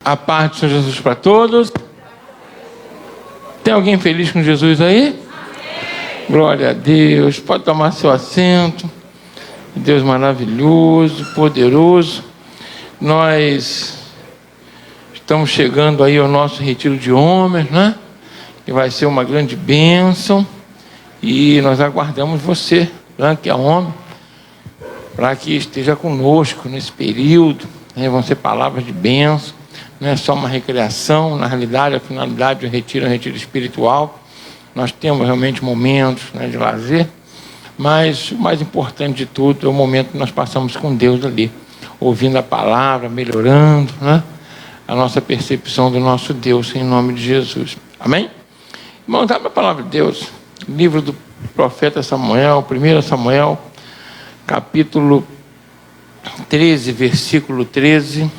A paz do Senhor Jesus para todos. Tem alguém feliz com Jesus aí? Amém. Glória a Deus. Pode tomar seu assento. Deus maravilhoso, poderoso. Nós estamos chegando aí ao nosso retiro de homens, né? Que vai ser uma grande bênção. E nós aguardamos você, né, que é homem, para que esteja conosco nesse período. Né? Vão ser palavras de bênção. Não é só uma recreação, na realidade, a finalidade do retiro é um retiro espiritual. Nós temos realmente momentos, né, de lazer, mas o mais importante de tudo é o momento que nós passamos com Deus ali, ouvindo a palavra, melhorando, né, a nossa percepção do nosso Deus, em nome de Jesus. Amém? Vamos dar para a palavra de Deus, livro do profeta Samuel, 1 Samuel, capítulo 13, versículo 13.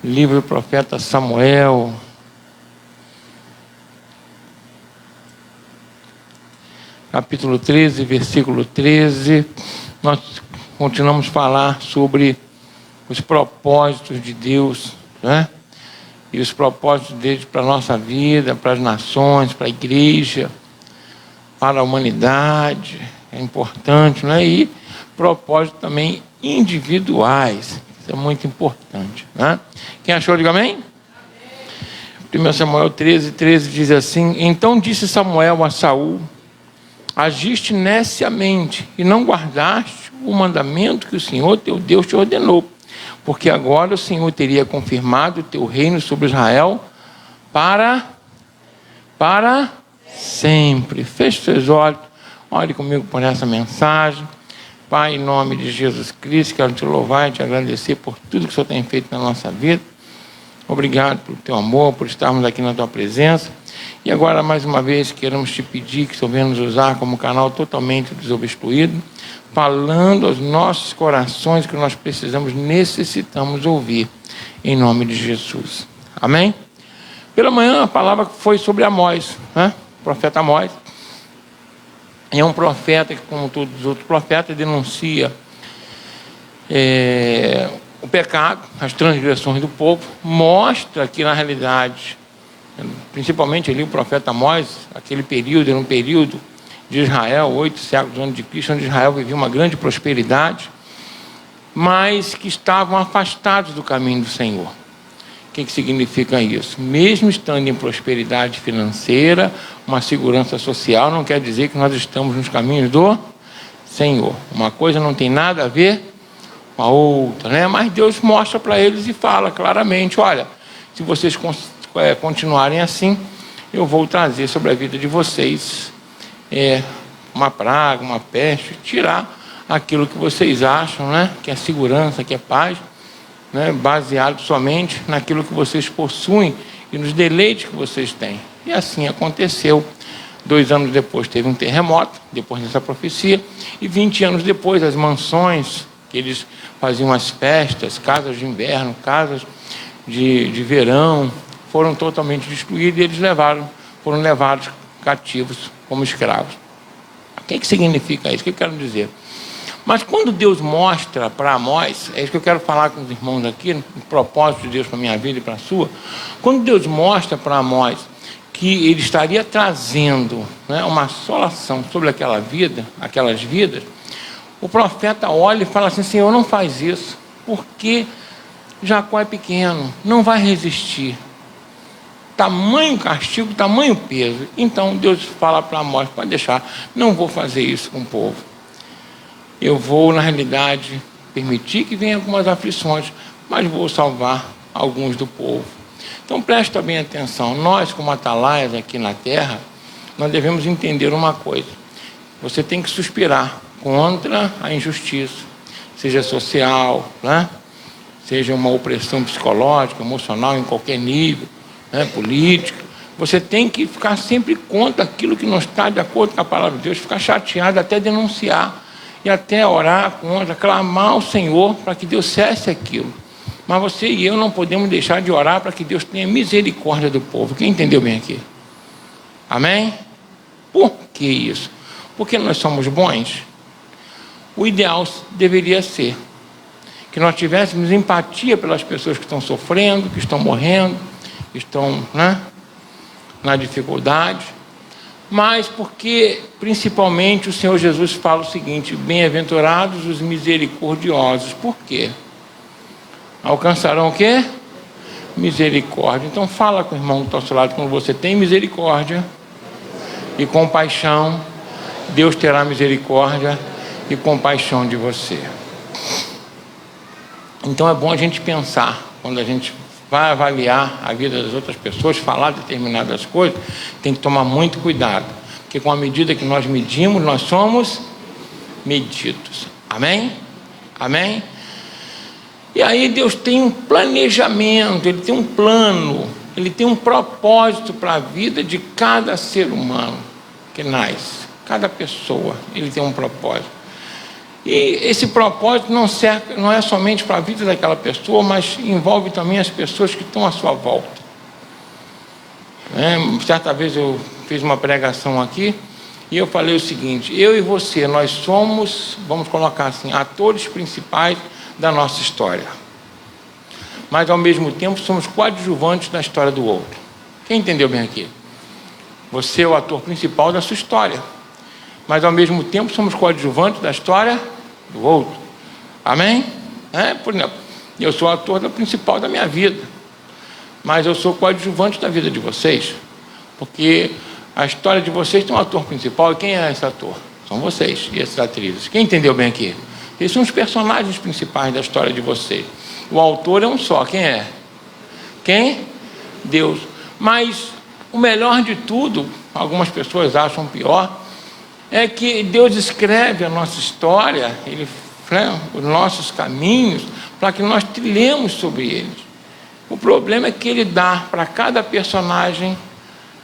Livro do profeta Samuel, capítulo 13, versículo 13. Nós continuamos a falar sobre os propósitos de Deus, né? E os propósitos dele para a nossa vida, para as nações, para a igreja, para a humanidade. É importante, né? E propósitos também individuais. Isso é muito importante, né? Quem achou, diga amém? 1 Samuel 13, 13 diz assim: Então disse Samuel a Saul: Agiste neciamente e não guardaste o mandamento que o Senhor teu Deus te ordenou, porque agora o Senhor teria confirmado o teu reino sobre Israel para sempre. Feche seus olhos, ore comigo por essa mensagem. Pai, em nome de Jesus Cristo, quero te louvar e te agradecer por tudo que o Senhor tem feito na nossa vida. Obrigado pelo teu amor, por estarmos aqui na tua presença. E agora, mais uma vez, queremos te pedir que o Senhor venha nos usar como canal totalmente desobstruído, falando aos nossos corações que nós precisamos, necessitamos ouvir, em nome de Jesus. Amém? Pela manhã, a palavra foi sobre Amós, né? O profeta Amós. É um profeta que, como todos os outros profetas, denuncia o pecado, as transgressões do povo, mostra que, na realidade, principalmente ali o profeta Amós, aquele período era um período de Israel, 8 séculos antes de Cristo, onde Israel vivia uma grande prosperidade, mas que estavam afastados do caminho do Senhor. O que significa isso? Mesmo estando em prosperidade financeira, uma segurança social, não quer dizer que nós estamos nos caminhos do Senhor. Uma coisa não tem nada a ver com a outra, né? Mas Deus mostra para eles e fala claramente: olha, se vocês continuarem assim, eu vou trazer sobre a vida de vocês uma praga, uma peste, tirar aquilo que vocês acham, né, que é segurança, que é paz, né, baseado somente naquilo que vocês possuem e nos deleites que vocês têm. E assim aconteceu. 2 anos depois teve um terremoto, depois dessa profecia, e 20 anos depois as mansões que eles faziam, as festas, casas de inverno, casas de verão, foram totalmente destruídas e eles foram levados cativos como escravos. O que significa isso? O que eu quero dizer? Mas quando Deus mostra para Amós, é isso que eu quero falar com os irmãos aqui, no propósito de Deus para a minha vida e para a sua. Quando Deus mostra para Amós que ele estaria trazendo, né, uma assolação sobre aquelas vidas, o profeta olha e fala assim: Senhor, não faz isso, porque Jacó é pequeno, não vai resistir. Tamanho castigo, tamanho peso. Então Deus fala para Amós: pode deixar, não vou fazer isso com o povo. Eu vou, na realidade, permitir que venham algumas aflições, mas vou salvar alguns do povo. Então presta bem atenção. Nós, como atalaias aqui na terra, nós devemos entender uma coisa: você tem que suspirar contra a injustiça, seja social, né? Seja uma opressão psicológica, emocional, em qualquer nível, né? Política. Você tem que ficar sempre contra aquilo que não está de acordo com a palavra de Deus, ficar chateado, até denunciar, e até orar contra, clamar ao Senhor para que Deus cesse aquilo. Mas você e eu não podemos deixar de orar para que Deus tenha misericórdia do povo. Quem entendeu bem aqui? Amém? Por que isso? Porque nós somos bons? O ideal deveria ser que nós tivéssemos empatia pelas pessoas que estão sofrendo, que estão morrendo, que estão, né, na dificuldade, mas porque, principalmente, o Senhor Jesus fala o seguinte: bem-aventurados os misericordiosos. Por quê? Alcançarão o quê? Misericórdia. Então fala com o irmão que está ao seu lado: quando você tem misericórdia e compaixão, Deus terá misericórdia e compaixão de você. Então é bom a gente pensar, quando a gente vai avaliar a vida das outras pessoas, falar determinadas coisas, tem que tomar muito cuidado, porque com a medida que nós medimos, nós somos medidos. Amém? Amém? E aí Deus tem um planejamento, Ele tem um plano, Ele tem um propósito para a vida de cada ser humano que nasce, cada pessoa, Ele tem um propósito. E esse propósito não é somente para a vida daquela pessoa, mas envolve também as pessoas que estão à sua volta. Certa vez eu fiz uma pregação aqui e eu falei o seguinte: eu e você, nós somos, vamos colocar assim, atores principais da nossa história, mas ao mesmo tempo somos coadjuvantes da história do outro. Quem entendeu bem aqui? Você é o ator principal da sua história, mas ao mesmo tempo somos coadjuvantes da história do outro. Amém? Por exemplo, eu sou o ator principal da minha vida, mas eu sou coadjuvante da vida de vocês, porque a história de vocês tem um ator principal. E quem é esse ator? São vocês e essas atrizes. Quem entendeu bem aqui? Eles são os personagens principais da história de vocês. O autor é um só. Quem é? Quem? Deus. Mas o melhor de tudo, algumas pessoas acham pior, é que Deus escreve a nossa história, os nossos caminhos, para que nós trilhemos sobre eles. O problema é que Ele dá para cada personagem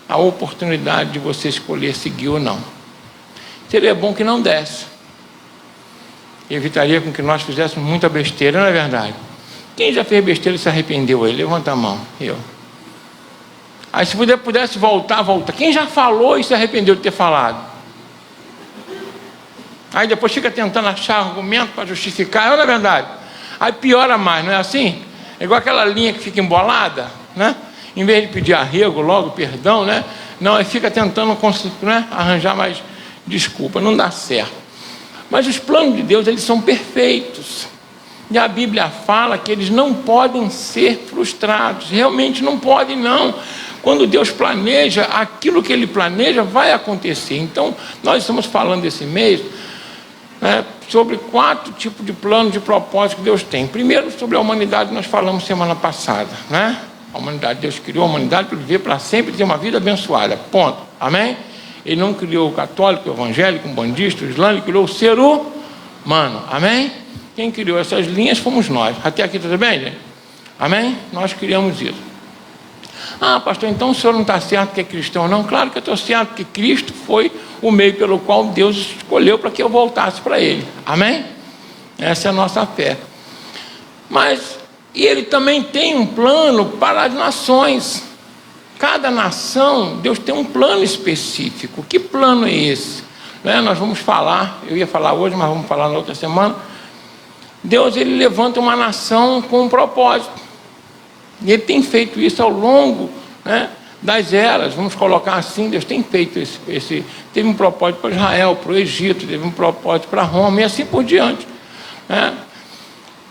a oportunidade de você escolher seguir ou não. Seria bom que não desse. Evitaria com que nós fizéssemos muita besteira, não é verdade? Quem já fez besteira e se arrependeu aí? Levanta a mão. Eu. Aí se pudesse voltar. Quem já falou e se arrependeu de ter falado? Aí depois fica tentando achar argumento para justificar, não é verdade? Aí piora mais, não é assim? É igual aquela linha que fica embolada, né? Em vez de pedir arrego, logo, perdão, né? Não, aí fica tentando, né, arranjar mais desculpa, não dá certo. Mas os planos de Deus, eles são perfeitos. E a Bíblia fala que eles não podem ser frustrados. Realmente não podem, não. Quando Deus planeja, aquilo que Ele planeja vai acontecer. Então, nós estamos falando esse mês, sobre 4 tipos de plano de propósito que Deus tem. Primeiro, sobre a humanidade, nós falamos semana passada, né? A humanidade, Deus criou a humanidade para viver para sempre e ter uma vida abençoada. Ponto. Amém? Ele não criou o católico, o evangélico, o bandista, o islâmico, criou o ser humano. Amém? Quem criou essas linhas fomos nós. Até aqui tudo bem, gente? Amém? Nós criamos isso. Ah, pastor, então o senhor não está certo que é cristão? Não, claro que eu estou certo, porque Cristo foi o meio pelo qual Deus escolheu para que eu voltasse para Ele. Amém? Essa é a nossa fé. Mas, e Ele também tem um plano para as nações. Cada nação, Deus tem um plano específico. Que plano é esse? Nós vamos falar, eu ia falar hoje, mas vamos falar na outra semana. Deus, Ele levanta uma nação com um propósito. E Ele tem feito isso ao longo, das eras, vamos colocar assim. Deus tem feito teve um propósito para Israel, para o Egito, teve um propósito para Roma e assim por diante.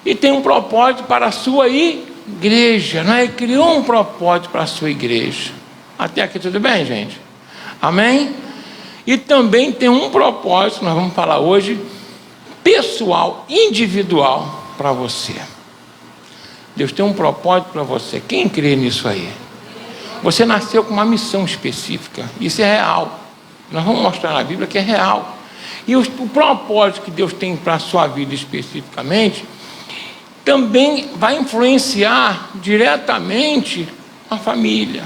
E tem um propósito para a sua igreja, Ele criou um propósito para a sua igreja. Até aqui tudo bem, gente? Amém? E também tem um propósito, nós vamos falar hoje, pessoal, individual para você. Deus tem um propósito para você. Quem crê nisso aí? Você nasceu com uma missão específica. Isso é real. Nós vamos mostrar na Bíblia que é real. E o propósito que Deus tem para a sua vida especificamente também vai influenciar diretamente a família,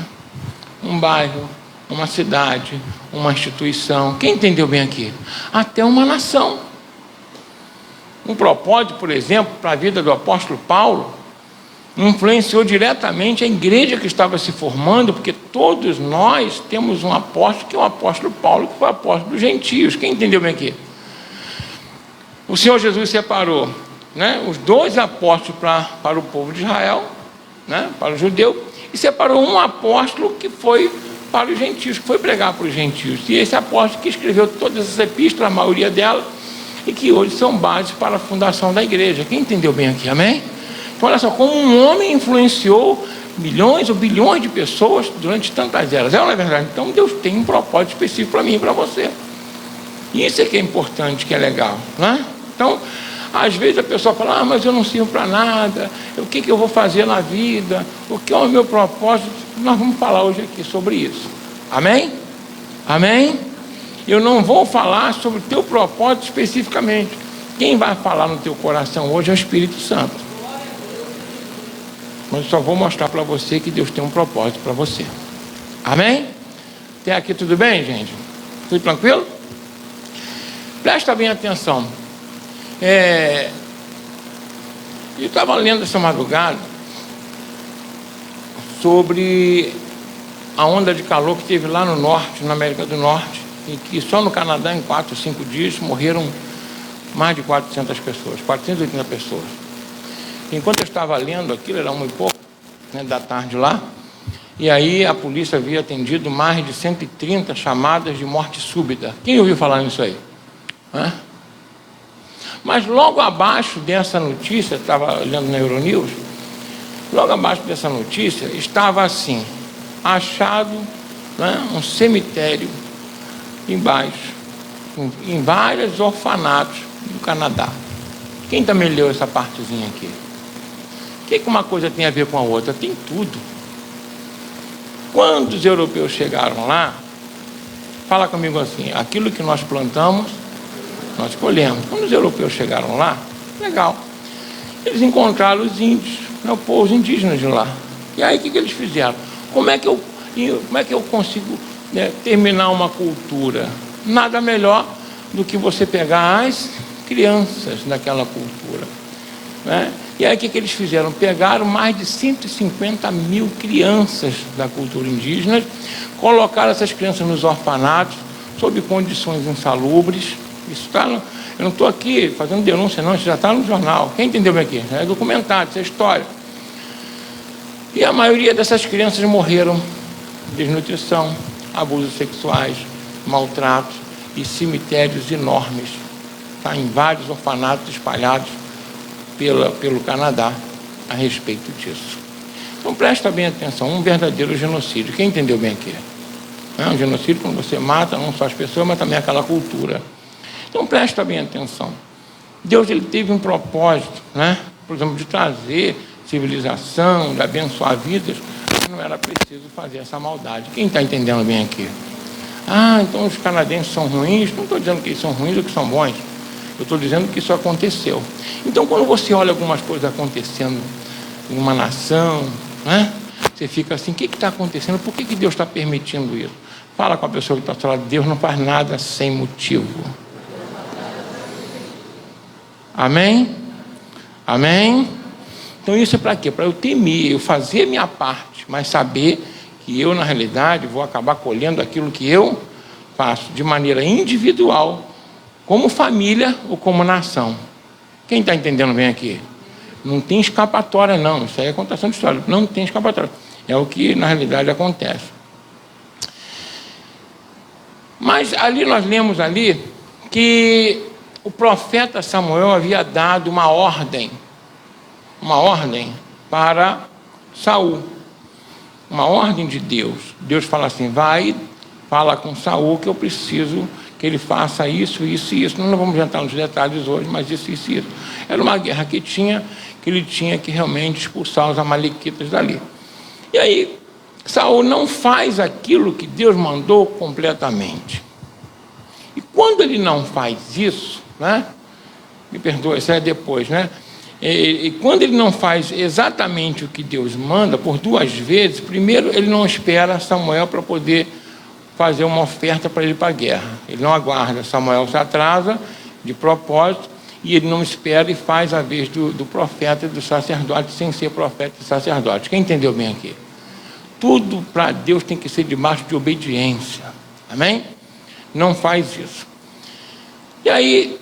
um bairro, uma cidade, uma instituição. Quem entendeu bem aqui? Até uma nação. Um propósito, por exemplo, para a vida do apóstolo Paulo, influenciou diretamente a igreja que estava se formando, porque todos nós temos um apóstolo, que é o apóstolo Paulo, que foi o apóstolo dos gentios. Quem entendeu bem aqui? O Senhor Jesus separou né, os 12 apóstolos para o povo de Israel, né, para o judeu, e separou um apóstolo que foi para os gentios, que foi pregar para os gentios. E esse apóstolo que escreveu todas essas epístolas, a maioria delas, e que hoje são bases para a fundação da igreja. Quem entendeu bem aqui, amém? Então olha só, como um homem influenciou milhões ou bilhões de pessoas durante tantas eras. É ou não é verdade? Então Deus tem um propósito específico para mim e para você. E isso é que é importante, que é legal, né? Então, às vezes a pessoa fala, mas eu não sirvo para nada, o que eu vou fazer na vida, o que é o meu propósito? Nós vamos falar hoje aqui sobre isso. Amém? Amém? Eu não vou falar sobre o teu propósito especificamente. Quem vai falar no teu coração hoje é o Espírito Santo. Mas eu só vou mostrar para você que Deus tem um propósito para você. Amém? Até aqui tudo bem, gente? Tudo tranquilo? Presta bem atenção. Eu estava lendo essa madrugada sobre a onda de calor que teve lá no norte, na América do Norte, e que só no Canadá, em 4 ou 5 dias, morreram mais de 400 pessoas, 480 pessoas. Enquanto eu estava lendo aquilo, era 1h pouco, né, da tarde lá, e aí a polícia havia atendido mais de 130 chamadas de morte súbita. Quem ouviu falar nisso aí? Hã? Mas logo abaixo dessa notícia, estava olhando na Euronews, logo abaixo dessa notícia estava assim, achado, né, um cemitério embaixo, em vários orfanatos do Canadá. Quem também leu essa partezinha aqui? O que uma coisa tem a ver com a outra? Tem tudo. Quando os europeus chegaram lá, fala comigo assim, aquilo que nós plantamos, nós colhemos. Quando os europeus chegaram lá, legal, eles encontraram os índios, né, o povo indígenas de lá. E aí o que eles fizeram? Como é que eu consigo, né, terminar uma cultura? Nada melhor do que você pegar as crianças daquela cultura, né? E aí o que eles fizeram? Pegaram mais de 150 mil crianças da cultura indígena, colocaram essas crianças nos orfanatos, sob condições insalubres. Isso está, eu não estou aqui fazendo denúncia não, isso já está no jornal. Quem entendeu bem aqui? É documentado, isso é história. E a maioria dessas crianças morreram de desnutrição, abusos sexuais, maltratos e cemitérios enormes, tá, em vários orfanatos espalhados pelo Canadá a respeito disso. Então presta bem atenção, um verdadeiro genocídio. Quem entendeu bem aqui? Um genocídio quando você mata não só as pessoas, mas também aquela cultura. Então presta bem atenção. Deus, ele teve um propósito, né? Por exemplo, de trazer civilização, de abençoar vidas, mas não era preciso fazer essa maldade. Quem está entendendo bem aqui? Então os canadenses são ruins? Não estou dizendo que eles são ruins ou que são bons. Eu estou dizendo que isso aconteceu. Então, quando você olha algumas coisas acontecendo em uma nação, né, você fica assim, o que está acontecendo? Por que Deus está permitindo isso? Fala com a pessoa que está falando, Deus não faz nada sem motivo. Amém? Amém? Então isso é para quê? Para eu temer, eu fazer minha parte, mas saber que eu, na realidade, vou acabar colhendo aquilo que eu faço de maneira individual, como família ou como nação. Quem está entendendo bem aqui? Não tem escapatória não, isso aí é contação de história, não tem escapatória. É o que na realidade acontece. Mas ali nós lemos ali que o profeta Samuel havia dado uma ordem para Saul, uma ordem de Deus. Deus fala assim, vai, fala com Saul que eu preciso que ele faça isso, isso e isso. Não vamos entrar nos detalhes hoje, mas isso, isso e isso. Era uma guerra que ele tinha que realmente expulsar os amalequitas dali. E aí, Saul não faz aquilo que Deus mandou completamente. E quando ele não faz isso, né? Me perdoa, isso é depois, né? E quando ele não faz exatamente o que Deus manda, por 2 vezes, primeiro ele não espera Samuel para poder fazer uma oferta para ele para a guerra. Ele não aguarda, Samuel se atrasa de propósito, e ele não espera e faz a vez do profeta e do sacerdote, sem ser profeta e sacerdote. Quem entendeu bem aqui? Tudo para Deus tem que ser debaixo de obediência. Amém? Não faz isso. E aí,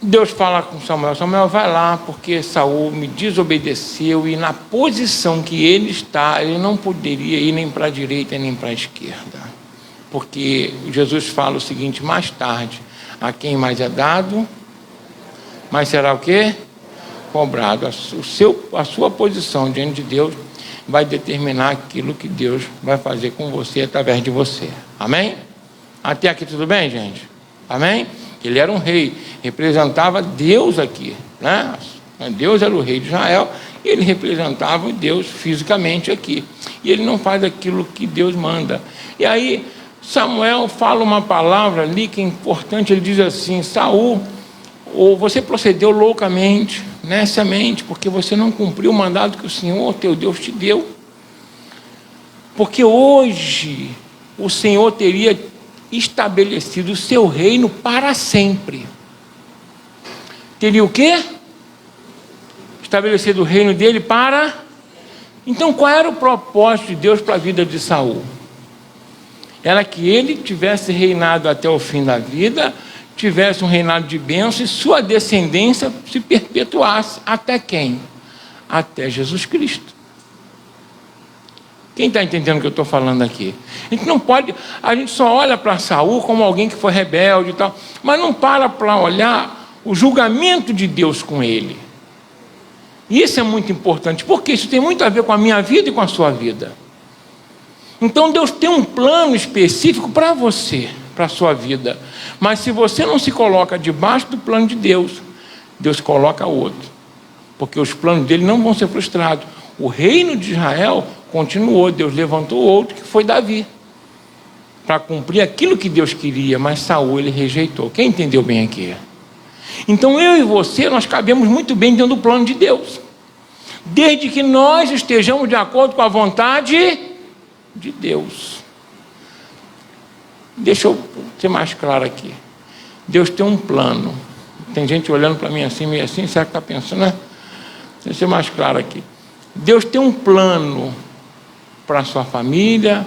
Deus fala com Samuel: Samuel, vai lá, porque Saul me desobedeceu, e na posição que ele está, ele não poderia ir nem para a direita nem para a esquerda. Porque Jesus fala o seguinte mais tarde: a quem mais é dado, mais será o quê? Cobrado. A sua posição diante de Deus vai determinar aquilo que Deus vai fazer com você através de você. Amém? Até aqui tudo bem, gente? Amém? Ele era um rei, representava Deus aqui, né? Deus era o rei de Israel e ele representava Deus fisicamente aqui. E ele não faz aquilo que Deus manda. E aí Samuel fala uma palavra ali que é importante. Ele diz assim: Saul, ou você procedeu loucamente, neciamente, porque você não cumpriu o mandado que o Senhor teu Deus te deu. Porque hoje o Senhor teria estabelecido o seu reino para sempre. Teria o quê? Estabelecido o reino dele para... Então qual era o propósito de Deus para a vida de Saul? Era que ele tivesse reinado até o fim da vida, tivesse um reinado de bênção e sua descendência se perpetuasse. Até quem? Até Jesus Cristo. Quem está entendendo o que eu estou falando aqui? A gente não pode, a gente só olha para Saul como alguém que foi rebelde e tal, mas não para olhar o julgamento de Deus com ele. E isso é muito importante, porque isso tem muito a ver com a minha vida e com a sua vida. Então Deus tem um plano específico para você, para a sua vida. Mas se você não se coloca debaixo do plano de Deus, Deus coloca outro. Porque os planos dele não vão ser frustrados. O reino de Israel continuou, Deus levantou outro, que foi Davi, para cumprir aquilo que Deus queria, mas Saul ele rejeitou. Quem entendeu bem aqui? Então eu e você, nós cabemos muito bem dentro do plano de Deus, desde que nós estejamos de acordo com a vontade de Deus. Deixa eu ser mais claro aqui. Deus tem um plano. Tem gente olhando para mim assim, meio assim, será que está pensando, né? Deixa eu ser mais claro aqui. Deus tem um plano para a sua família,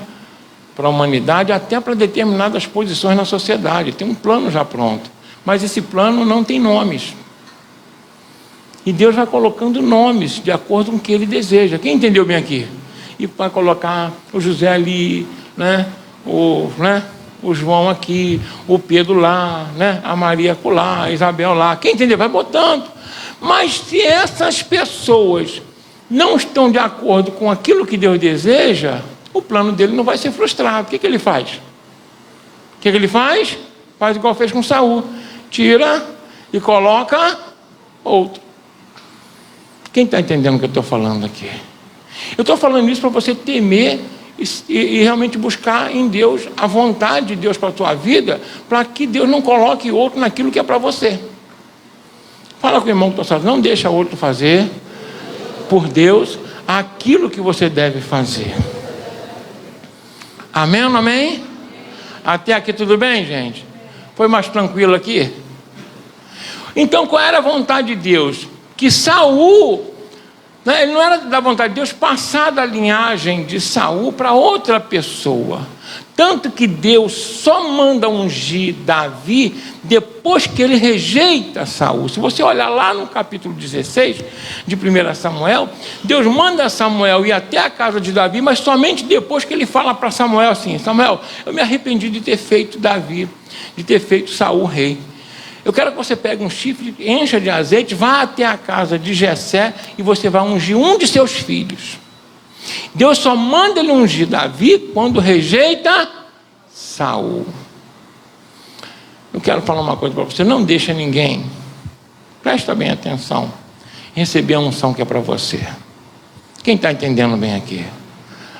para a humanidade, até para determinadas posições na sociedade. Tem um plano já pronto. Mas esse plano não tem nomes. E Deus vai colocando nomes de acordo com o que Ele deseja. Quem entendeu bem aqui? E vai colocar o José ali, né? O João aqui, o Pedro lá, né? A Maria lá, a Isabel lá. Quem entendeu? Vai botando. Mas se essas pessoas não estão de acordo com aquilo que Deus deseja, o plano dele não vai ser frustrado. O que ele faz? O que ele faz? Faz igual fez com Saul. Tira e coloca outro. Quem está entendendo o que eu estou falando aqui? Eu estou falando isso para você temer e realmente buscar em Deus a vontade de Deus para a tua vida, para que Deus não coloque outro naquilo que é para você. Fala com o irmão que está falando, não deixa outro fazer por Deus aquilo que você deve fazer. Amém ou não amém? Até aqui tudo bem, gente? Foi mais tranquilo aqui? Então qual era a vontade de Deus? Que Saul, né, ele não era da vontade de Deus passar da linhagem de Saul para outra pessoa. Tanto que Deus só manda ungir Davi depois que ele rejeita Saul. Se você olhar lá no capítulo 16 de 1 Samuel, Deus manda Samuel ir até a casa de Davi, mas somente depois que ele fala para Samuel assim: Samuel, eu me arrependi de ter feito Davi, de ter feito Saul rei. Eu quero que você pegue um chifre, encha de azeite, vá até a casa de Jessé e você vai ungir um de seus filhos. Deus só manda ele ungir Davi quando rejeita Saul. Eu quero falar uma coisa para você: não deixa ninguém, presta bem atenção, receber a unção que é para você. Quem está entendendo bem aqui?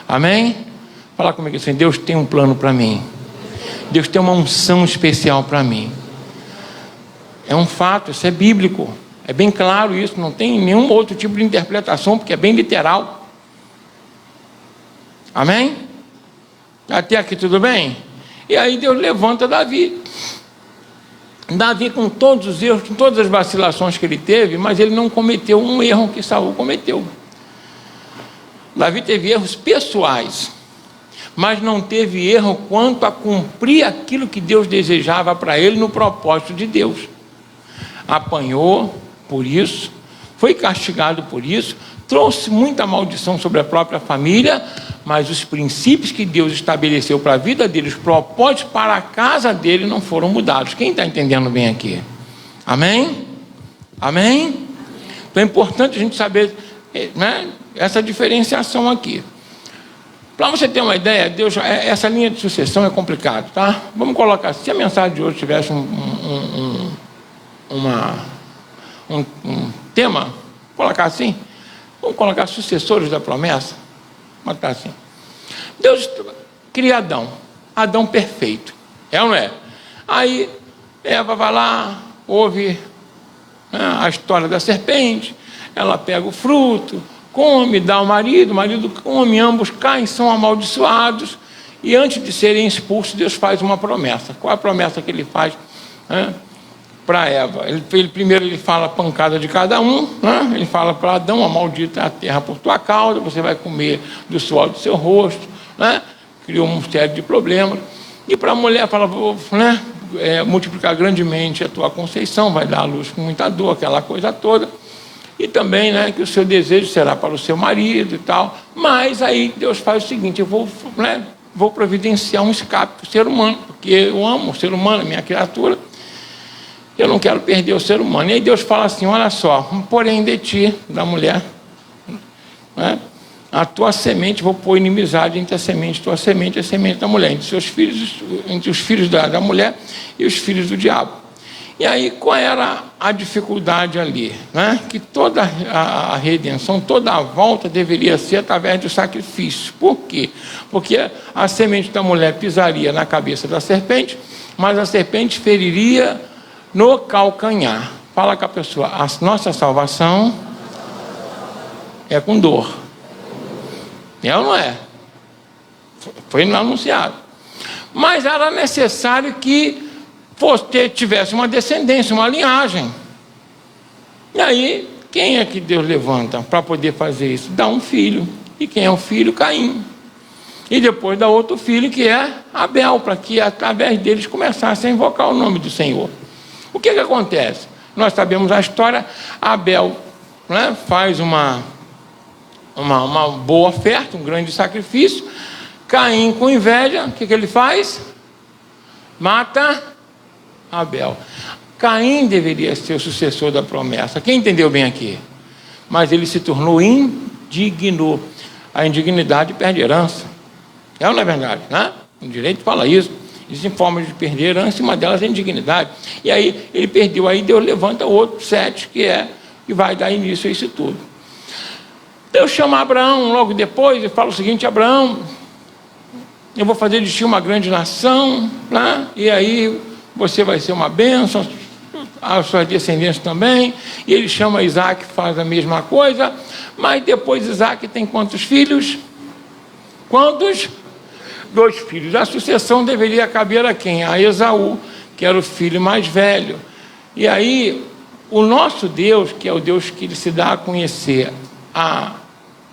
Amém? Fala comigo assim: Deus tem um plano para mim. Deus tem uma unção especial para mim. É um fato, isso é bíblico, é bem claro isso, não tem nenhum outro tipo de interpretação, porque é bem literal. Amém? Até aqui tudo bem? E aí Deus levanta Davi. Davi, com todos os erros, com todas as vacilações que ele teve, mas ele não cometeu um erro que Saul cometeu. Davi teve erros pessoais, mas não teve erro quanto a cumprir aquilo que Deus desejava para ele no propósito de Deus. apanhou por isso, foi castigado por isso, trouxe muita maldição sobre a própria família, mas os princípios que Deus estabeleceu para a vida dele, os propósitos para a casa dele não foram mudados. Quem está entendendo bem aqui? Amém? Amém? Então é importante a gente saber, né, essa diferenciação aqui. Para você ter uma ideia, Deus, essa linha de sucessão é complicado, tá? Vamos colocar, se a mensagem de hoje tivesse um tema, vamos colocar assim, vamos colocar sucessores da promessa, vamos botar assim. Deus cria Adão perfeito, é ou não é? Aí Eva vai lá, ouve a história da serpente, ela pega o fruto, come, dá ao marido, o marido come, ambos caem, são amaldiçoados, e antes de serem expulsos, Deus faz uma promessa. Qual é a promessa que ele faz para Eva? Primeiro ele fala a pancada de cada um, ele fala para Adão: a maldita é a terra por tua causa, você vai comer do suor do seu rosto, criou uma série de problemas. E para a mulher fala: multiplicar grandemente a tua conceição, vai dar à luz com muita dor, aquela coisa toda. E também, que o seu desejo será para o seu marido e tal. Mas aí Deus faz o seguinte: eu vou providenciar um escape para o ser humano, porque eu amo o ser humano, a minha criatura, eu não quero perder o ser humano. E aí Deus fala assim: olha só, porém de ti, da mulher, a tua semente, vou pôr inimizade entre a semente, tua semente e a semente da mulher, entre seus filhos, entre os filhos da mulher e os filhos do diabo. E aí, qual era a dificuldade ali? Que toda a redenção, toda a volta deveria ser através do sacrifício. Por quê? Porque a semente da mulher pisaria na cabeça da serpente, mas a serpente feriria no calcanhar. Fala com a pessoa: a nossa salvação é com dor. É ou não é? Foi anunciado. Mas era necessário que você tivesse uma descendência, uma linhagem. E aí, quem é que Deus levanta para poder fazer isso? Dá um filho. E quem é o filho? Caim. E depois dá outro filho, que é Abel, para que através deles começassem a invocar o nome do Senhor. O que acontece? Nós sabemos a história. Abel faz uma boa oferta, um grande sacrifício. Caim, com inveja, o que ele faz? Mata Abel. Caim deveria ser o sucessor da promessa. Quem entendeu bem aqui? Mas ele se tornou indigno. A indignidade perde herança. É ou não é verdade? O direito fala isso. Existem formas de perder herança, e uma delas é a indignidade. E aí ele perdeu. Aí Deus levanta outro, Sete, que vai dar início a isso tudo. Deus chama Abraão logo depois e fala o seguinte: Abraão, eu vou fazer de ti uma grande nação, e aí você vai ser uma bênção, a sua descendência também. E ele chama Isaac, faz a mesma coisa. Mas depois Isaac tem quantos filhos? Quantos? 2 filhos. A sucessão deveria caber a quem? A Esaú, que era o filho mais velho. E aí o nosso Deus, que é o Deus que ele se dá a conhecer a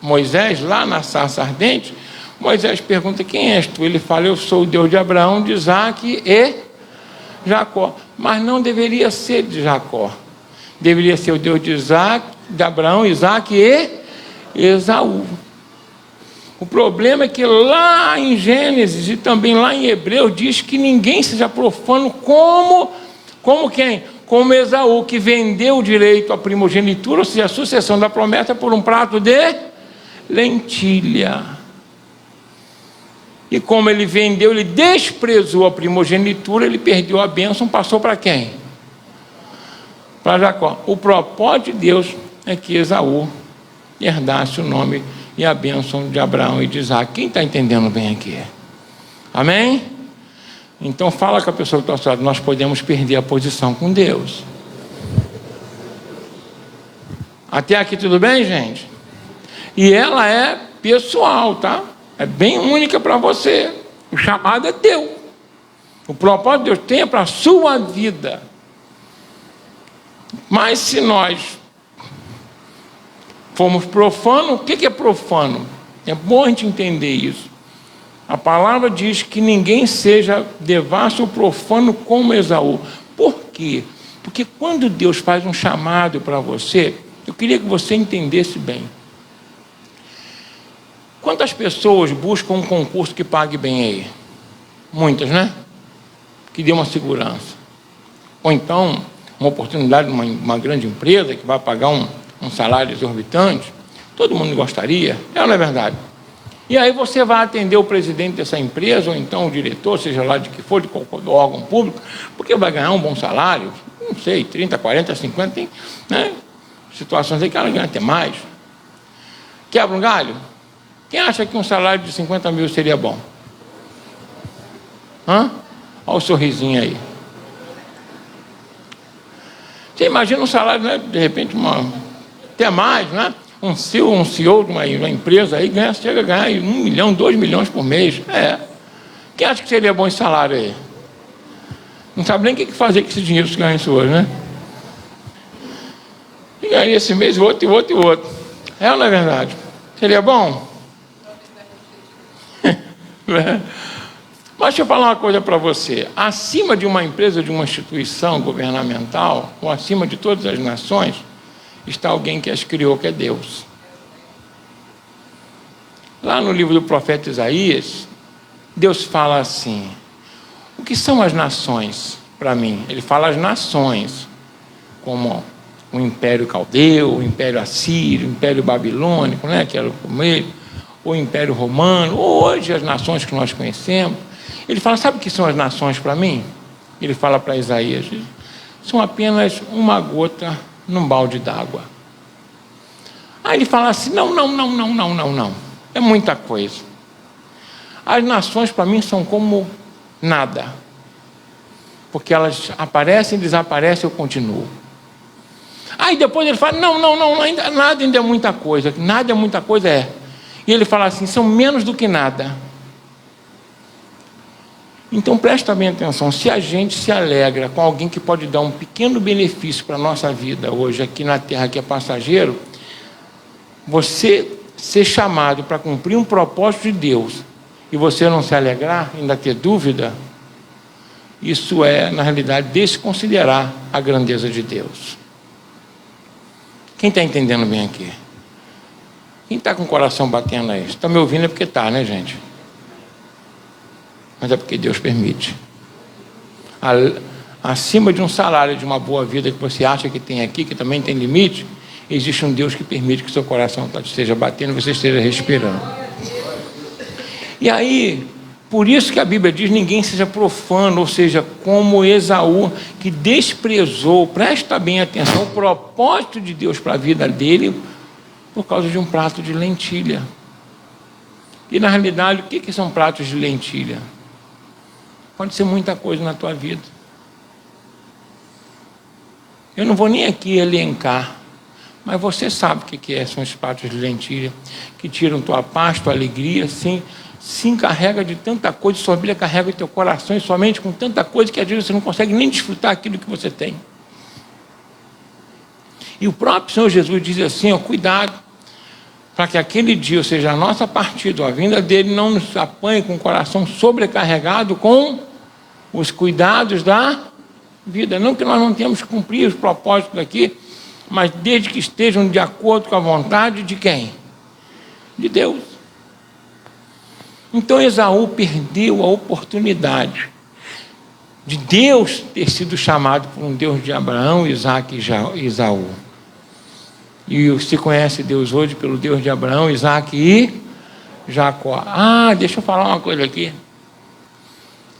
Moisés, lá na sarça ardente, Moisés pergunta: quem és tu? Ele fala: eu sou o Deus de Abraão, de Isaac e Jacó. Mas não deveria ser de Jacó, deveria ser o Deus de Isaac, de Abraão, Isaac e Esaú. O problema é que lá em Gênesis e também lá em Hebreus diz que ninguém seja profano como quem? Como Esaú, que vendeu o direito à primogenitura, ou seja, a sucessão da promessa, por um prato de lentilha. E como ele vendeu, ele desprezou a primogenitura, ele perdeu a bênção, passou para quem? Para Jacó. O propósito de Deus é que Esaú herdasse o nome e a bênção de Abraão e de Isaac. Quem está entendendo bem aqui? Amém? Então fala com a pessoa que está ao seu lado: nós podemos perder a posição com Deus. Até aqui tudo bem, gente? E ela é pessoal, tá? É bem única para você. O chamado é teu. O propósito de Deus tem para a sua vida. Mas se nós formos profanos, o que é profano? É bom a gente entender isso. A palavra diz que ninguém seja devasso ou profano como Esaú. Por quê? Porque quando Deus faz um chamado para você, eu queria que você entendesse bem. Quantas pessoas buscam um concurso que pague bem aí? Muitas, né? Que dê uma segurança. Ou então, uma oportunidade de uma grande empresa que vai pagar um salário exorbitante. Todo mundo gostaria, não é verdade? E aí você vai atender o presidente dessa empresa, ou então o diretor, seja lá de que for, de qualquer órgão público, porque vai ganhar um bom salário, não sei, 30, 40, 50, tem, né? Situações aí que ela ganha até mais. Quebra um galho? Quem acha que um salário de 50 mil seria bom? Olha o sorrisinho aí. Você imagina um salário, né, de repente, até mais, né? Um CEO de uma empresa aí chega a ganhar 1 milhão, 2 milhões por mês. Quem acha que seria bom esse salário aí? Não sabe nem o que fazer com esse dinheiro que ganha isso hoje, né? E ganha esse mês outro, e outro, e outro. É ou não é verdade? Seria bom? Mas deixa eu falar uma coisa para você. Acima de uma empresa, de uma instituição governamental, ou acima de todas as nações, está alguém que as criou, que é Deus. Lá no livro do profeta Isaías, Deus fala assim: o que são as nações para mim? Ele fala as nações, como o Império Caldeu, o Império Assírio, o Império Babilônico, né, que era o primeiro, o Império Romano, ou hoje as nações que nós conhecemos. Ele fala, sabe o que são as nações para mim? Ele fala para Isaías, são apenas uma gota num balde d'água. Aí ele fala assim, não, é muita coisa. As nações para mim são como nada, porque elas aparecem, desaparecem, eu continuo. Aí depois ele fala, não, nada ainda é muita coisa, nada é muita coisa, E ele fala assim, são menos do que nada. Então presta bem atenção, se a gente se alegra com alguém que pode dar um pequeno benefício para a nossa vida hoje aqui na terra, que é passageiro, você ser chamado para cumprir um propósito de Deus e você não se alegrar, ainda ter dúvida, isso é, na realidade, desconsiderar a grandeza de Deus. Quem está entendendo bem aqui? Quem está com o coração batendo aí? Está me ouvindo é porque está, né, gente? Mas é porque Deus permite. Acima de um salário, de uma boa vida que você acha que tem aqui, que também tem limite, existe um Deus que permite que seu coração esteja batendo, você esteja respirando. E aí, por isso que a Bíblia diz, ninguém seja profano, ou seja, como Esaú, que desprezou, presta bem atenção, o propósito de Deus para a vida dele, por causa de um prato de lentilha. E na realidade, o que são pratos de lentilha? Pode ser muita coisa na tua vida. Eu não vou nem aqui elencar, mas você sabe o que são os pratos de lentilha, que tiram tua paz, tua alegria, se encarrega de tanta coisa, sua Bíblia carrega o teu coração e sua mente com tanta coisa que às vezes você não consegue nem desfrutar aquilo que você tem. E o próprio Senhor Jesus diz assim, cuidado, para que aquele dia, ou seja, a nossa partida, a vinda dele, não nos apanhe com o coração sobrecarregado com os cuidados da vida. Não que nós não tenhamos que cumprir os propósitos aqui, mas desde que estejam de acordo com a vontade de quem? De Deus. Então Esaú perdeu a oportunidade de Deus ter sido chamado por um Deus de Abraão, Isaque e Esaú. E se conhece Deus hoje pelo Deus de Abraão, Isaque e Jacó. Deixa eu falar uma coisa aqui.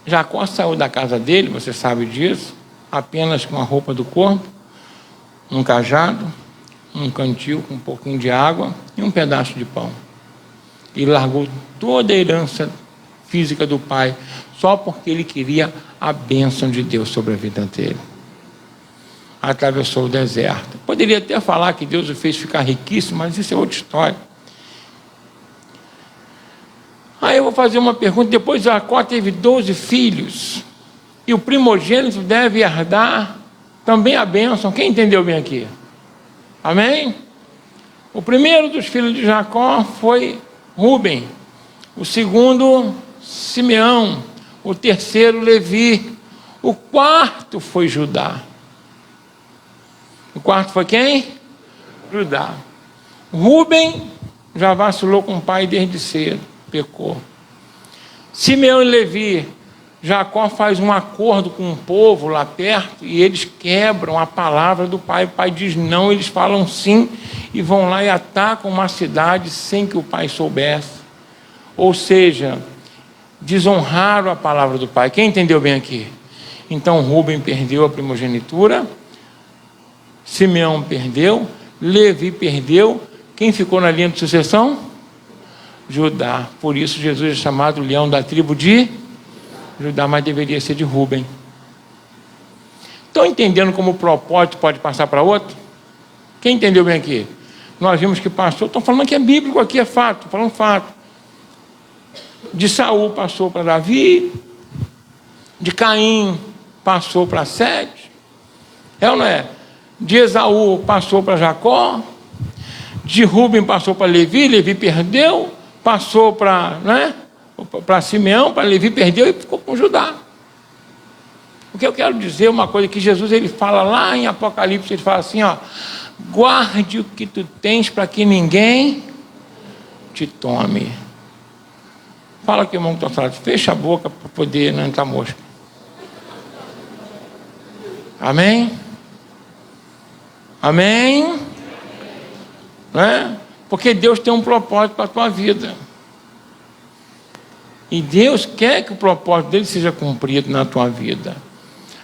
Jacó saiu da casa dele, você sabe disso, apenas com a roupa do corpo, um cajado, um cantil com um pouquinho de água e um pedaço de pão. E largou toda a herança física do pai, só porque ele queria a bênção de Deus sobre a vida dele. Atravessou o deserto. Poderia até falar que Deus o fez ficar riquíssimo, mas isso é outra história. Aí eu vou fazer uma pergunta. Depois Jacó teve 12 filhos, e o primogênito deve herdar também a bênção. Quem entendeu bem aqui? Amém? O primeiro dos filhos de Jacó foi Rúben, o segundo Simeão, o terceiro Levi, o quarto foi Judá. O quarto foi quem? Judá. Rúben já vacilou com o pai desde cedo, pecou. Simeão e Levi, Jacó faz um acordo com o povo lá perto e eles quebram a palavra do pai. O pai diz não, eles falam sim e vão lá e atacam uma cidade sem que o pai soubesse. Ou seja, desonraram a palavra do pai. Quem entendeu bem aqui? Então Rúben perdeu a primogenitura, Simeão perdeu, Levi perdeu. Quem ficou na linha de sucessão? Judá. Por isso Jesus é chamado leão da tribo de Judá, mas deveria ser de Rúben. Estão entendendo como o propósito pode passar para outro? Quem entendeu bem aqui? Nós vimos que passou, estão falando que é bíblico aqui, é fato, estou falando fato. De Saul passou para Davi, de Caim passou para Sete, é ou não é? De Esaú passou para Jacó, de Rúben passou para Levi, Levi perdeu, passou para, né, para Simeão, para Levi perdeu e ficou com Judá. O que eu quero dizer é uma coisa que Jesus ele fala lá em Apocalipse, ele fala assim, ó, guarde o que tu tens para que ninguém te tome. Fala aqui, irmão, que está falando, fecha a boca para poder não entrar mosca. Amém? Amém? Né? Porque Deus tem um propósito para a tua vida. E Deus quer que o propósito dele seja cumprido na tua vida.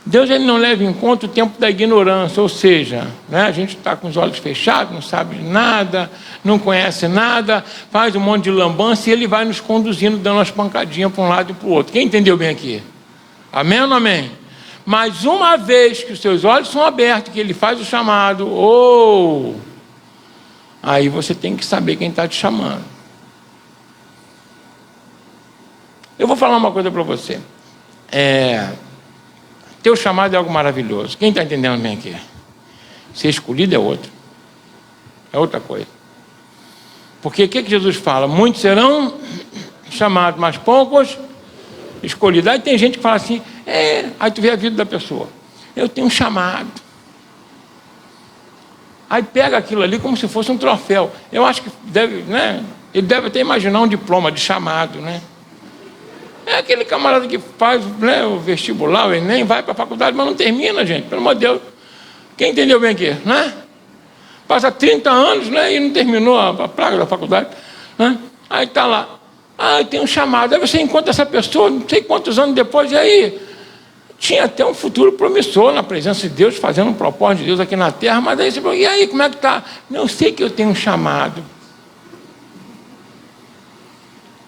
Deus ele não leva em conta o tempo da ignorância, ou seja, né, a gente está com os olhos fechados, não sabe de nada, não conhece nada, faz um monte de lambança e ele vai nos conduzindo, dando umas pancadinhas para um lado e para o outro. Quem entendeu bem aqui? Amém ou não amém? Mas uma vez que os seus olhos são abertos, que ele faz o chamado, aí você tem que saber quem está te chamando. Eu vou falar uma coisa para você. Teu chamado é algo maravilhoso. Quem está entendendo bem aqui? Ser escolhido é outro. É outra coisa. Porque o que Jesus fala? Muitos serão chamados, mas poucos escolhidos. Aí tem gente que fala assim, aí tu vê a vida da pessoa. Eu tenho um chamado. Aí pega aquilo ali como se fosse um troféu. Eu acho que deve, né? Ele deve até imaginar um diploma de chamado, né? É aquele camarada que faz, né, o vestibular, o Enem, vai para a faculdade, mas não termina, gente, pelo amor de Deus. Quem entendeu bem aqui, né? Passa 30 anos, né, e não terminou a praga da faculdade, né? Aí está lá, eu tenho um chamado. Aí você encontra essa pessoa, não sei quantos anos depois, e aí tinha até um futuro promissor na presença de Deus, fazendo um propósito de Deus aqui na terra, mas aí você fala, e aí, como é que está? Não sei que eu tenho um chamado.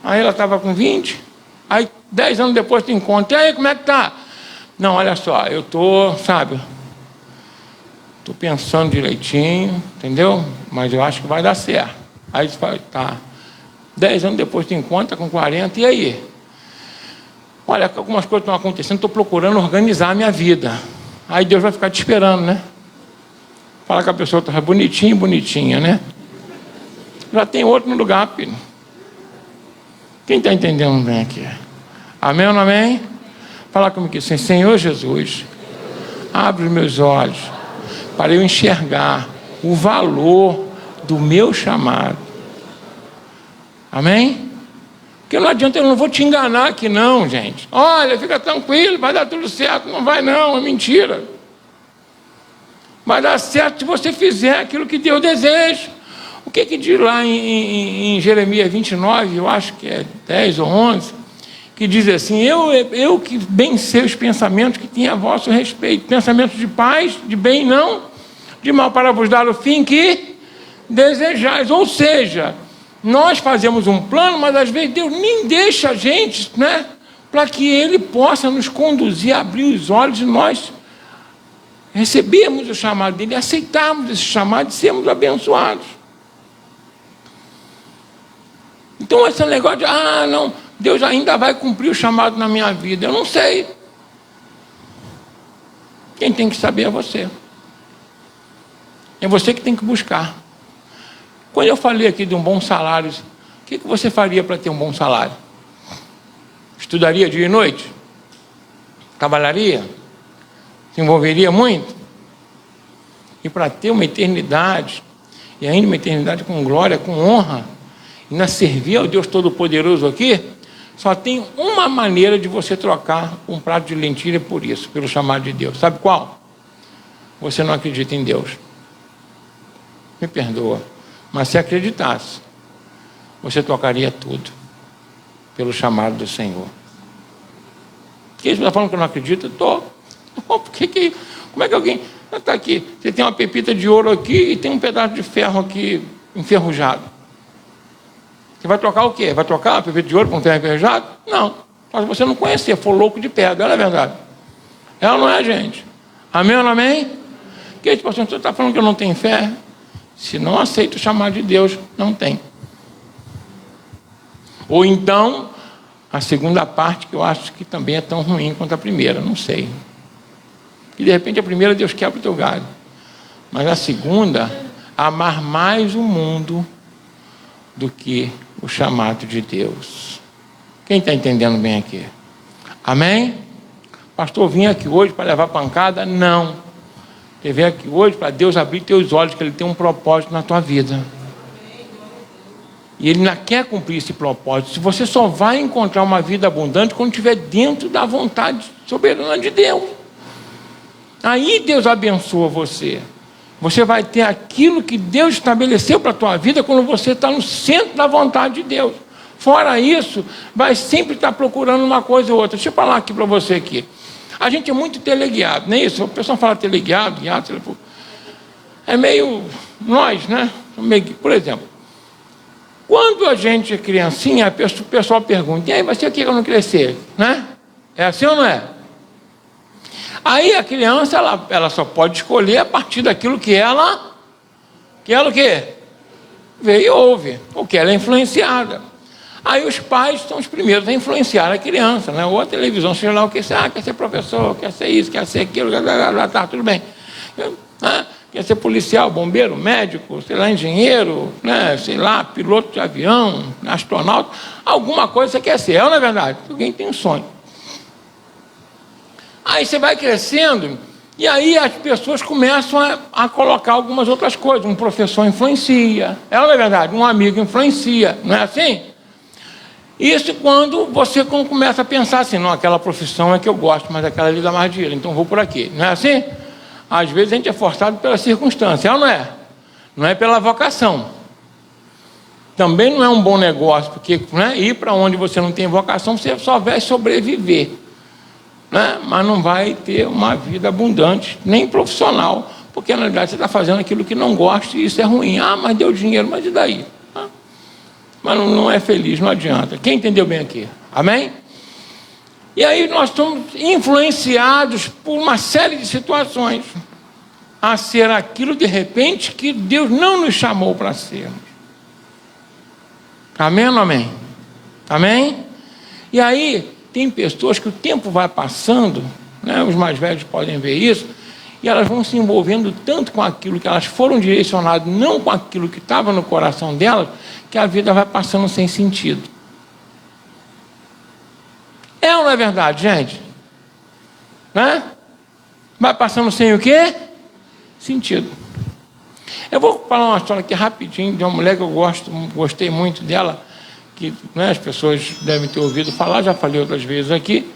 Aí ela estava com 20, aí 10 anos depois te encontra, e aí, como é que está? Não, olha só, eu estou, sabe, estou pensando direitinho, entendeu? Mas eu acho que vai dar certo. Aí você fala, tá. 10 anos depois te encontra com 40, e aí? Olha, algumas coisas estão acontecendo, estou procurando organizar a minha vida. Aí Deus vai ficar te esperando, né? Fala que a pessoa está bonitinha, né? Já tem outro no lugar, filho. Quem está entendendo bem aqui? Amém ou não amém? Fala comigo aqui, Senhor Jesus, abre os meus olhos para eu enxergar o valor do meu chamado. Amém? Porque não adianta, eu não vou te enganar aqui não, gente. Olha, fica tranquilo, vai dar tudo certo. Não vai não, é mentira. Vai dar certo se você fizer aquilo que Deus deseja. O que diz lá em Jeremias 29, eu acho que é 10 ou 11, que diz assim, eu que bem sei os pensamentos que tinha a vosso respeito, pensamentos de paz, de bem não, de mal, para vos dar o fim que desejais. Ou seja, nós fazemos um plano, mas às vezes Deus nem deixa a gente, né, para que Ele possa nos conduzir, abrir os olhos e nós recebermos o chamado dEle, aceitarmos esse chamado e sermos abençoados. Então esse negócio de, não, Deus ainda vai cumprir o chamado na minha vida. Eu não sei. Quem tem que saber é você. É você que tem que buscar. Quando eu falei aqui de um bom salário, o que você faria para ter um bom salário? Estudaria dia e noite? Trabalharia? Se envolveria muito? e para ter uma eternidade, e ainda uma eternidade com glória, com honra, e ainda servir ao Deus Todo-Poderoso aqui, só tem uma maneira de você trocar um prato de lentilha por isso, pelo chamado de Deus. Sabe qual? Você não acredita em Deus. Me perdoa. Mas se acreditasse, você trocaria tudo pelo chamado do Senhor. Por que você está falando que eu não acredito? Estou. Como é que alguém está aqui? Você tem uma pepita de ouro aqui e tem um pedaço de ferro aqui enferrujado. Você vai trocar o quê? Vai trocar a pepita de ouro por um ferro enferrujado? Não. Mas você não conhecia, for louco de pedra, não é verdade? Ela não é a gente. Amém ou não amém? Que tipo assim, você está falando que eu não tenho fé? Se não aceita o chamado de Deus, não tem. Ou então, a segunda parte, que eu acho que também é tão ruim quanto a primeira, não sei. E de repente a primeira Deus quebra o teu galho. Mas a segunda, amar mais o mundo do que o chamado de Deus. Quem está entendendo bem aqui? Amém? Pastor, vim aqui hoje para levar pancada? Não. Você vem aqui hoje para Deus abrir teus olhos, que Ele tem um propósito na tua vida. E Ele não quer cumprir esse propósito. Se você só vai encontrar uma vida abundante quando estiver dentro da vontade soberana de Deus. Aí Deus abençoa você. Você vai ter aquilo que Deus estabeleceu para a tua vida quando você está no centro da vontade de Deus. Fora isso, vai sempre estar procurando uma coisa ou outra. Deixa eu falar aqui para você aqui. A gente é muito teleguiado, não é isso? O pessoal fala teleguiado, guiado, telefone. É meio nós, né? Por exemplo, quando a gente é criancinha, o pessoal pergunta, e aí vai ser o que quando crescer? Né? É assim ou não é? Aí a criança, ela só pode escolher a partir daquilo que ela o quê? Vê e ouve, ou que ela é influenciada. Aí os pais são os primeiros a influenciar a criança, né? Ou a televisão, seja lá o que, quer ser professor, quer ser isso, quer ser aquilo, tá, tudo bem. Quer ser policial, bombeiro, médico, sei lá, engenheiro, né? Sei lá, piloto de avião, astronauta, alguma coisa você quer ser, não é verdade? Alguém tem um sonho. Aí você vai crescendo, e aí as pessoas começam a colocar algumas outras coisas. Um professor influencia, não é verdade? Um amigo influencia, não é assim? Isso quando você começa a pensar assim, não, aquela profissão é que eu gosto, mas aquela ali dá mais dinheiro, então vou por aqui, não é assim? Às vezes a gente é forçado pela circunstância, não é? Não é pela vocação. Também não é um bom negócio, porque ir para onde você não tem vocação, você só vai sobreviver, né? Mas não vai ter uma vida abundante, nem profissional, porque na verdade você está fazendo aquilo que não gosta e isso é ruim. Mas deu dinheiro, mas e daí? Mas não é feliz, não adianta. Quem entendeu bem aqui? Amém? E aí nós somos influenciados por uma série de situações a ser aquilo de repente que Deus não nos chamou para sermos. Amém ou não amém? Amém? E aí tem pessoas que o tempo vai passando, né? Os mais velhos podem ver isso, e elas vão se envolvendo tanto com aquilo que elas foram direcionadas, não com aquilo que estava no coração delas, que a vida vai passando sem sentido. É ou não é verdade, gente? Né? Vai passando sem o quê? Sentido. Eu vou falar uma história aqui rapidinho de uma mulher que eu gostei muito dela, que, né, as pessoas devem ter ouvido falar, já falei outras vezes aqui,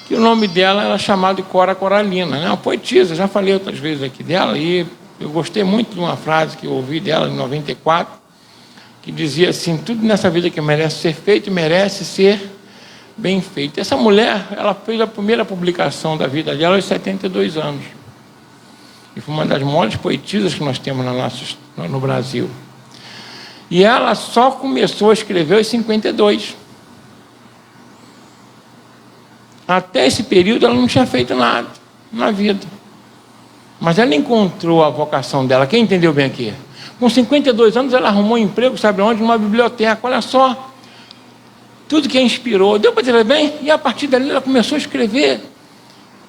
que o nome dela era chamado de Cora Coralina, né? Uma poetisa, já falei outras vezes aqui dela, e eu gostei muito de uma frase que eu ouvi dela em 94, que dizia assim, tudo nessa vida que merece ser feito, merece ser bem feito. Essa mulher, ela fez a primeira publicação da vida dela aos 72 anos. E foi uma das maiores poetisas que nós temos no Brasil. E ela só começou a escrever aos 52. Até esse período ela não tinha feito nada na vida. Mas ela encontrou a vocação dela. Quem entendeu bem aqui? Com 52 anos ela arrumou um emprego, sabe onde? Numa biblioteca, olha só. Tudo que a inspirou. Deu para dizer bem? E a partir dali ela começou a escrever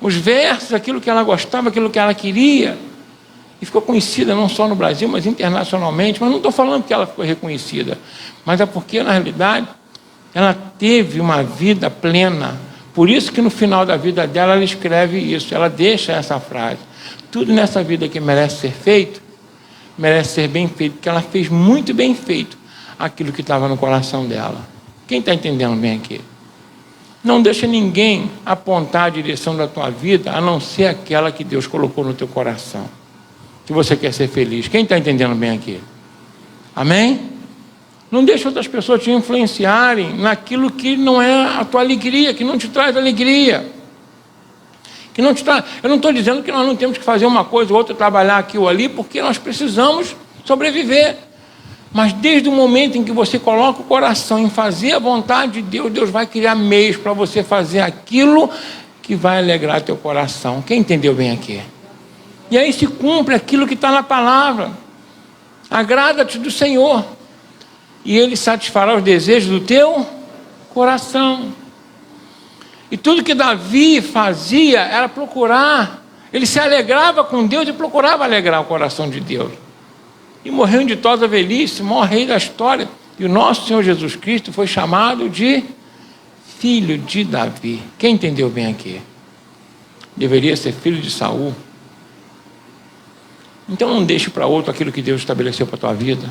os versos, aquilo que ela gostava, aquilo que ela queria. E ficou conhecida não só no Brasil, mas internacionalmente. Mas não estou falando que ela ficou reconhecida, mas é porque, na realidade, ela teve uma vida plena. Por isso que no final da vida dela ela escreve isso, ela deixa essa frase. tudo nessa vida que merece ser feito, merece ser bem feito, porque ela fez muito bem feito aquilo que estava no coração dela. Quem está entendendo bem aqui? Não deixa ninguém apontar a direção da tua vida, a não ser aquela que Deus colocou no teu coração, que você quer ser feliz. Quem está entendendo bem aqui? Amém? Não deixa outras pessoas te influenciarem naquilo que não é a tua alegria, que não te traz alegria. Que não te traz... Eu não estou dizendo que nós não temos que fazer uma coisa ou outra, trabalhar aqui ou ali, porque nós precisamos sobreviver. Mas desde o momento em que você coloca o coração em fazer a vontade de Deus, Deus vai criar meios para você fazer aquilo que vai alegrar teu coração. Quem entendeu bem aqui? E aí se cumpre aquilo que está na palavra. Agrada-te do Senhor, e Ele satisfará os desejos do teu coração. E tudo que Davi fazia era procurar, ele se alegrava com Deus e procurava alegrar o coração de Deus. E morreu em ditosa velhice, maior rei da história. E o nosso Senhor Jesus Cristo foi chamado de filho de Davi. Quem entendeu bem aqui? Deveria ser filho de Saul. Então não deixe para outro aquilo que Deus estabeleceu para a tua vida.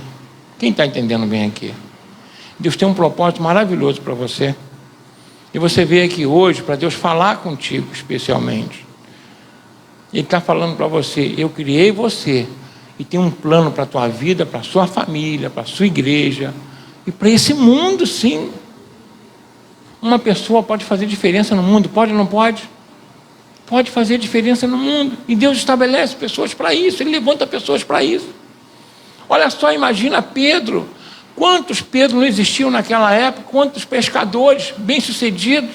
Quem está entendendo bem aqui? Deus tem um propósito maravilhoso para você. E você veio aqui hoje para Deus falar contigo especialmente. Ele está falando para você: eu criei você e tenho um plano para a tua vida, para a sua família, para a sua igreja e para esse mundo, sim. Uma pessoa pode fazer diferença no mundo, pode ou não pode? Pode fazer diferença no mundo. E Deus estabelece pessoas para isso, Ele levanta pessoas para isso. Olha só, imagina Pedro. Quantos Pedro não existiam naquela época? Quantos pescadores bem-sucedidos?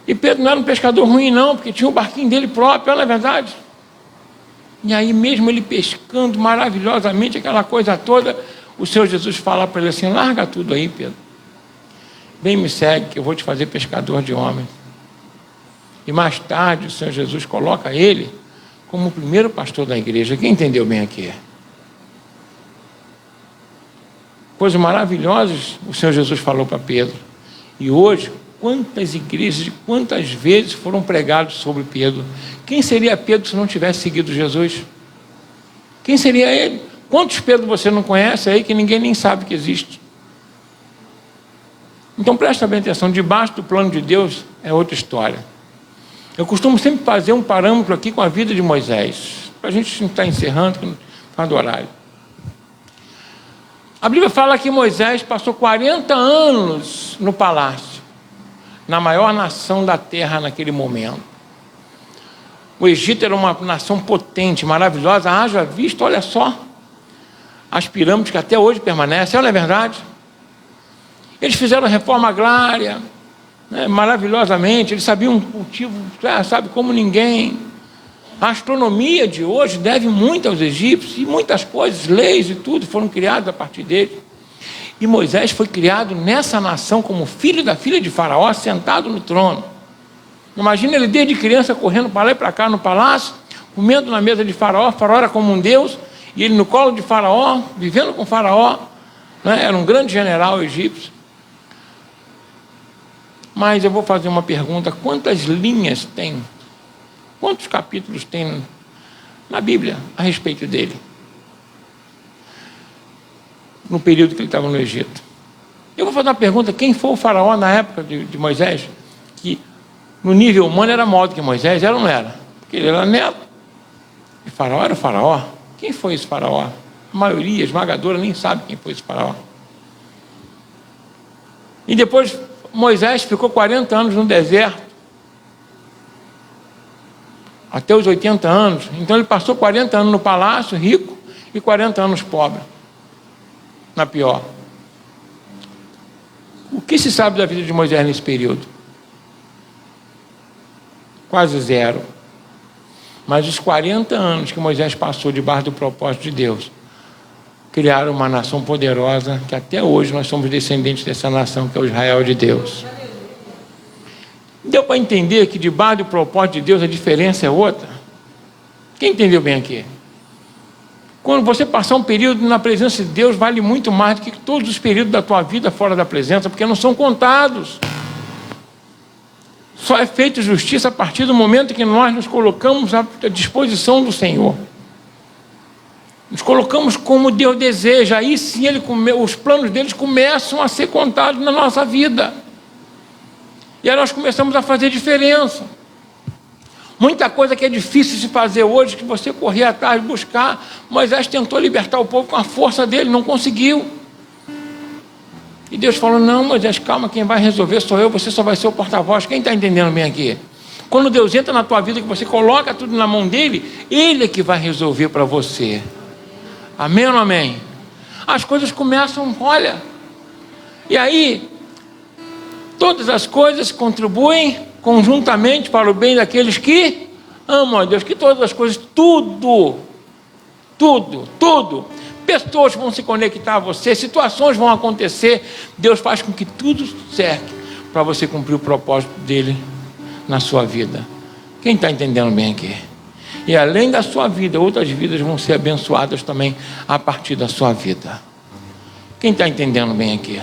E Pedro não era um pescador ruim não, porque tinha o barquinho dele próprio, não é verdade? E aí mesmo ele pescando maravilhosamente, aquela coisa toda, o Senhor Jesus fala para ele assim: larga tudo aí, Pedro. Vem, me segue, que eu vou te fazer pescador de homens. E mais tarde o Senhor Jesus coloca ele como o primeiro pastor da igreja. Quem entendeu bem aqui? Coisas maravilhosas o Senhor Jesus falou para Pedro. E hoje, quantas igrejas e quantas vezes foram pregados sobre Pedro? Quem seria Pedro se não tivesse seguido Jesus? Quem seria ele? Quantos Pedro você não conhece aí que ninguém nem sabe que existe? Então presta bem atenção, debaixo do plano de Deus é outra história. Eu costumo sempre fazer um parâmetro aqui com a vida de Moisés, para a gente não estar encerrando, por causa do horário. A Bíblia fala que Moisés passou 40 anos no palácio, na maior nação da terra naquele momento. O Egito era uma nação potente, maravilhosa, haja visto, olha só, as pirâmides que até hoje permanecem, olha a verdade. Eles fizeram a reforma agrária, né, maravilhosamente, eles sabiam um cultivo, sabe, como ninguém. A astronomia de hoje deve muito aos egípcios, e muitas coisas, leis e tudo, foram criadas a partir dele. E Moisés foi criado nessa nação como filho da filha de Faraó, sentado no trono. Imagina ele desde criança correndo para lá e para cá no palácio, comendo na mesa de Faraó. Faraó era como um deus, e ele no colo de Faraó, vivendo com Faraó, né? Era um grande general egípcio. Mas eu vou fazer uma pergunta: quantas linhas tem, quantos capítulos tem na Bíblia a respeito dele? No período que ele estava no Egito. Eu vou fazer uma pergunta: quem foi o faraó na época de Moisés, que no nível humano era maior do que Moisés? Era ou não era? Porque ele era neto. E faraó era o faraó. Quem foi esse faraó? A maioria esmagadora nem sabe quem foi esse faraó. E depois Moisés ficou 40 anos no deserto, até os 80 anos. Então ele passou 40 anos no palácio, rico, e 40 anos pobre, na pior. O que se sabe da vida de Moisés nesse período? Quase zero. Mas os 40 anos que Moisés passou debaixo do propósito de Deus, criaram uma nação poderosa, que até hoje nós somos descendentes dessa nação, que é o Israel de Deus. Deu para entender que debaixo do propósito de Deus a diferença é outra? Quem entendeu bem aqui? Quando você passar um período na presença de Deus, vale muito mais do que todos os períodos da tua vida fora da presença, porque não são contados. Só é feita justiça a partir do momento que nós nos colocamos à disposição do Senhor. Nos colocamos como Deus deseja. Aí sim os planos deles começam a ser contados na nossa vida. E aí nós começamos a fazer diferença. Muita coisa que é difícil de fazer hoje, que você correr atrás, buscar. Moisés tentou libertar o povo com a força dele, não conseguiu. E Deus falou, não, Moisés, calma, quem vai resolver sou eu, você só vai ser o porta-voz. Quem está entendendo bem aqui? Quando Deus entra na tua vida, que você coloca tudo na mão dele, ele é que vai resolver para você. Amém ou não amém? As coisas começam, olha, e aí, todas as coisas contribuem conjuntamente para o bem daqueles que amam a Deus, que todas as coisas, tudo, pessoas vão se conectar a você, situações vão acontecer, Deus faz com que tudo serve para você cumprir o propósito dele na sua vida. Quem está entendendo bem aqui? E além da sua vida, outras vidas vão ser abençoadas também a partir da sua vida. Quem está entendendo bem aqui?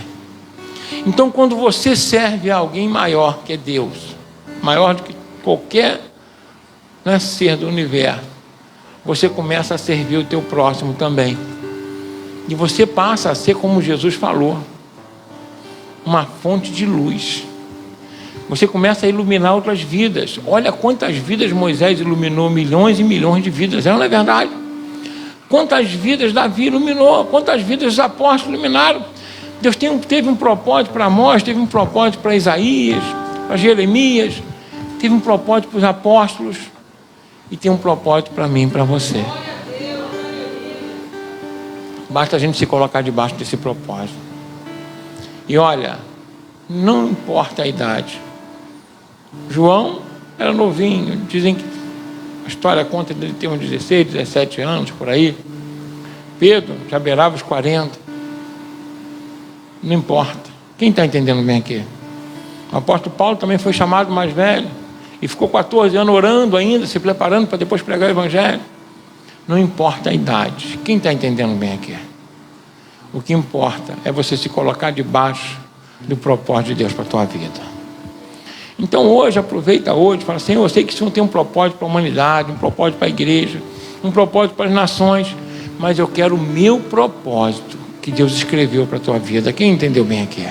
Então, quando você serve a alguém maior que é Deus, maior do que qualquer ser do universo, você começa a servir o teu próximo também. E você passa a ser, como Jesus falou, uma fonte de luz. Você começa a iluminar outras vidas. Olha quantas vidas Moisés iluminou, milhões e milhões de vidas, não é verdade? Quantas vidas Davi iluminou, quantas vidas os apóstolos iluminaram. Deus teve um propósito para Amós, teve um propósito para Isaías, para Jeremias, teve um propósito para os apóstolos e tem um propósito para mim e para você. Basta a gente se colocar debaixo desse propósito. E olha, não importa a idade. João era novinho, dizem que a história conta dele ter uns 16, 17 anos, por aí. Pedro já beirava os 40. Não importa. Quem está entendendo bem aqui? O apóstolo Paulo também foi chamado mais velho e ficou 14 anos orando ainda, se preparando para depois pregar o evangelho. Não importa a idade. Quem está entendendo bem aqui? O que importa é você se colocar debaixo do propósito de Deus para a tua vida. Então hoje, aproveita hoje, fala assim, eu sei que isso não tem um propósito para a humanidade, um propósito para a igreja, um propósito para as nações, mas eu quero o meu propósito que Deus escreveu para a tua vida. Quem entendeu bem aqui?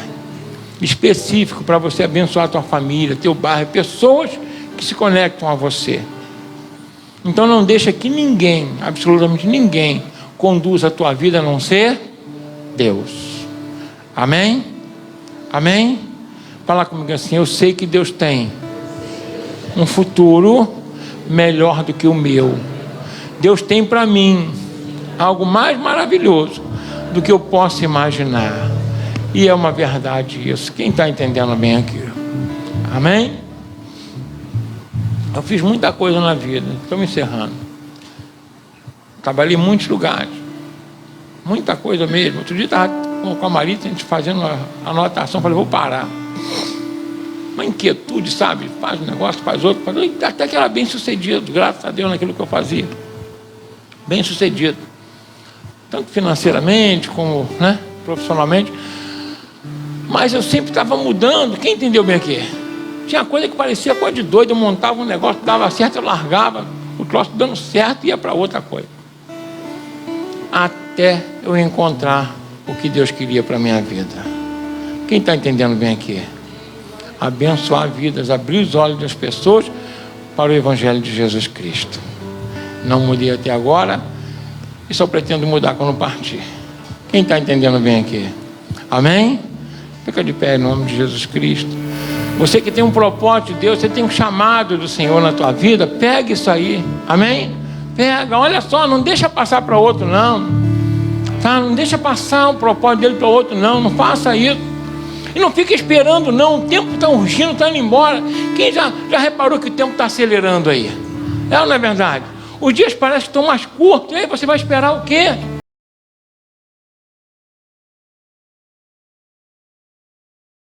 Específico para você abençoar a tua família, teu bairro, pessoas que se conectam a você. Então não deixa que ninguém, absolutamente ninguém, conduza a tua vida a não ser Deus. Amém? Amém? Fala comigo assim, eu sei que Deus tem um futuro melhor do que o meu. Deus tem para mim algo mais maravilhoso do que eu posso imaginar. E é uma verdade isso. Quem está entendendo bem aqui? Amém? Eu fiz muita coisa na vida. Estou me encerrando. Trabalhei em muitos lugares. Muita coisa mesmo. Outro dia estava com a Marita, a gente fazendo uma anotação. Falei, vou parar. Uma inquietude, sabe? Faz um negócio, faz outro. Até que era bem sucedido. Graças a Deus naquilo que eu fazia. Bem sucedido. Tanto financeiramente como profissionalmente. Mas eu sempre estava mudando. Quem entendeu bem aqui? Tinha coisa que parecia coisa de doido. Eu montava um negócio, dava certo, eu largava. O troço dando certo e ia para outra coisa. Até eu encontrar o que Deus queria para a minha vida. Quem está entendendo bem aqui? Abençoar vidas, abrir os olhos das pessoas para o Evangelho de Jesus Cristo. Não mudei até agora e só pretendo mudar quando partir. Quem está entendendo bem aqui? Amém? Fica de pé em nome de Jesus Cristo. Você que tem um propósito de Deus, você tem um chamado do Senhor na tua vida, pega isso aí, amém? Pega, olha só, não deixa passar para outro não, tá? Não deixa passar o propósito dele para outro não faça isso. E não fica esperando não, o tempo está urgindo, está indo embora. Quem já reparou que o tempo está acelerando aí? É ou não é verdade? Os dias parecem que estão mais curtos, e aí você vai esperar o quê?